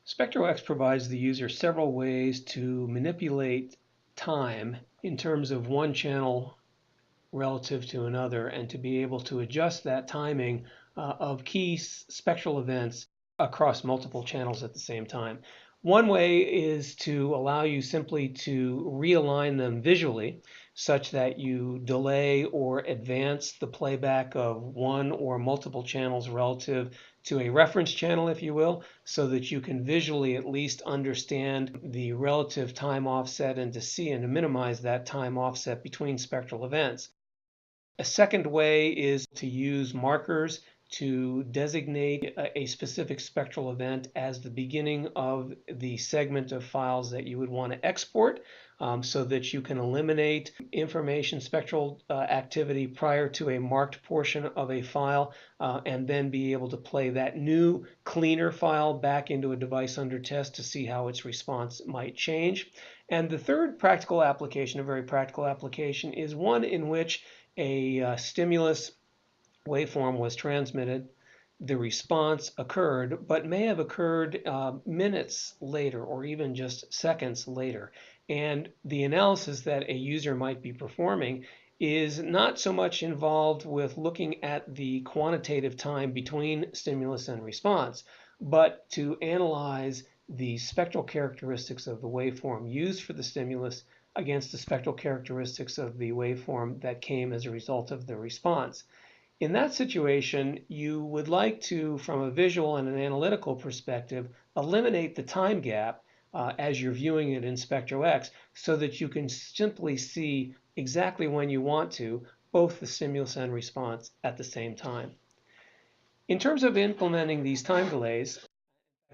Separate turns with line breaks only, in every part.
Spectro-X provides the user several ways to manipulate time in terms of one channel relative to another, and to be able to adjust that timing of key spectral events across multiple channels at the same time. One way is to allow you simply to realign them visually such that you delay or advance the playback of one or multiple channels relative to a reference channel, if you will, so that you can visually at least understand the relative time offset and to see and to minimize that time offset between spectral events. A second way is to use markers to designate a specific spectral event as the beginning of the segment of files that you would want to export, so that you can eliminate information spectral activity prior to a marked portion of a file, and then be able to play that new cleaner file back into a device under test to see how its response might change. And the third practical application, a very practical application, is one in which a stimulus waveform was transmitted, the response occurred, but may have occurred minutes later or even just seconds later. And the analysis that a user might be performing is not so much involved with looking at the quantitative time between stimulus and response, but to analyze the spectral characteristics of the waveform used for the stimulus against the spectral characteristics of the waveform that came as a result of the response. In that situation, you would like to, from a visual and an analytical perspective, eliminate the time gap as you're viewing it in Spectro-X, so that you can simply see exactly when you want to both the stimulus and response at the same time. In terms of implementing these time delays,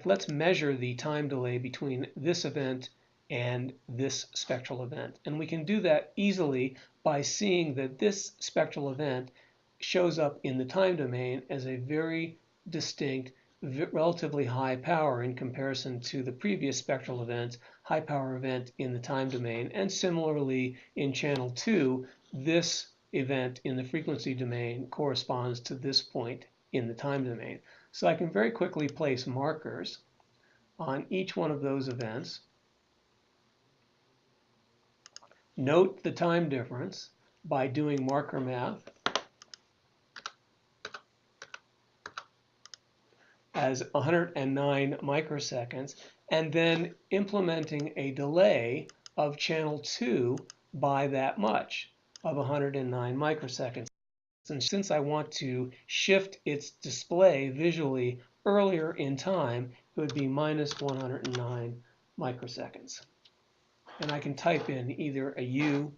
let's measure the time delay between this event and this spectral event. And we can do that easily by seeing that this spectral event shows up in the time domain as a very distinct, relatively high power in comparison to the previous spectral event, high power event in the time domain. And similarly, in channel 2, this event in the frequency domain corresponds to this point in the time domain. So I can very quickly place markers on each one of those events. Note the time difference by doing marker math as 109 microseconds, and then implementing a delay of channel 2 by that much, of 109 microseconds. And since I want to shift its display visually earlier in time, it would be minus 109 microseconds. And I can type in either a U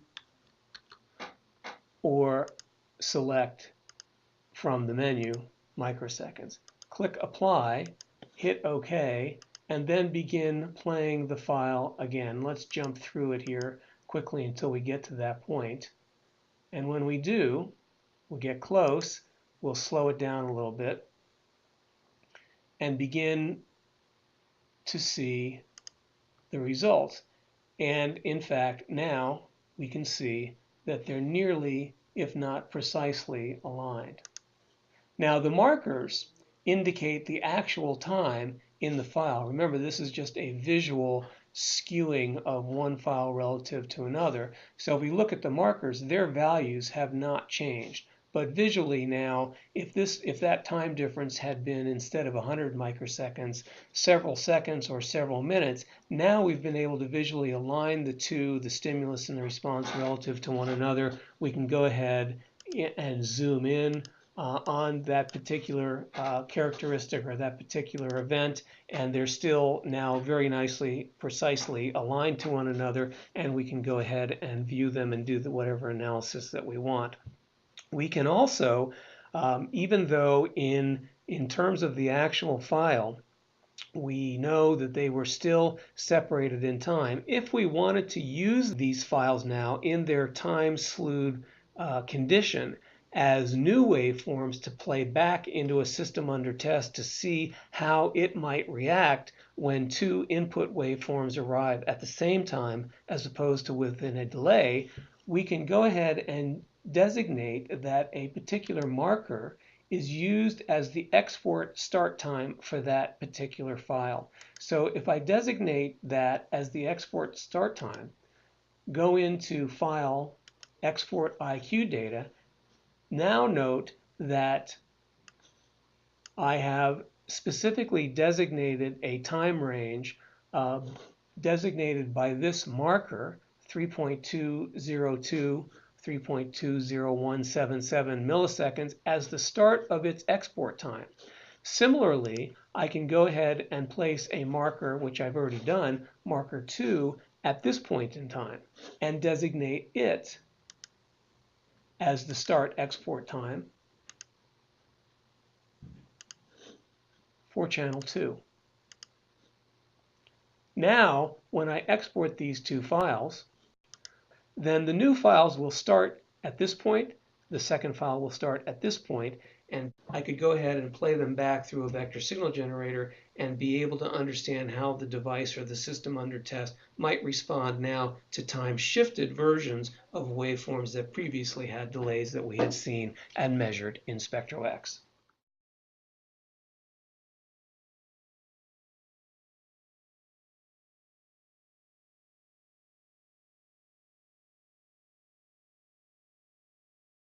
or select from the menu microseconds. Click Apply, hit OK, and then begin playing the file again. Let's jump through it here quickly until we get to that point. And when we do, we'll get close, we'll slow it down a little bit and begin to see the results. And in fact, now we can see that they're nearly, if not precisely, aligned. Now the markers indicate the actual time in the file. Remember, this is just a visual skewing of one file relative to another. So if we look at the markers, their values have not changed. But visually now, if that time difference had been, instead of 100 microseconds, several seconds or several minutes, now we've been able to visually align the two, the stimulus and the response, relative to one another. We can go ahead and zoom in on that particular characteristic or that particular event, and they're still now very nicely, precisely aligned to one another, and we can go ahead and view them and do whatever analysis that we want. We can also, even though in terms of the actual file, we know that they were still separated in time, if we wanted to use these files now in their time slewed condition as new waveforms to play back into a system under test to see how it might react when two input waveforms arrive at the same time as opposed to within a delay, we can go ahead and designate that a particular marker is used as the export start time for that particular file. So if I designate that as the export start time, go into File, Export IQ Data, now note that I have specifically designated a time range designated by this marker, 3.202, 3.20177 milliseconds, as the start of its export time. Similarly, I can go ahead and place a marker, which I've already done, marker 2, at this point in time, and designate it as the start export time for channel 2. Now, when I export these two files, then the new files will start at this point, the second file will start at this point, and I could go ahead and play them back through a vector signal generator and be able to understand how the device or the system under test might respond now to time-shifted versions of waveforms that previously had delays that we had seen and measured in Spectro-X.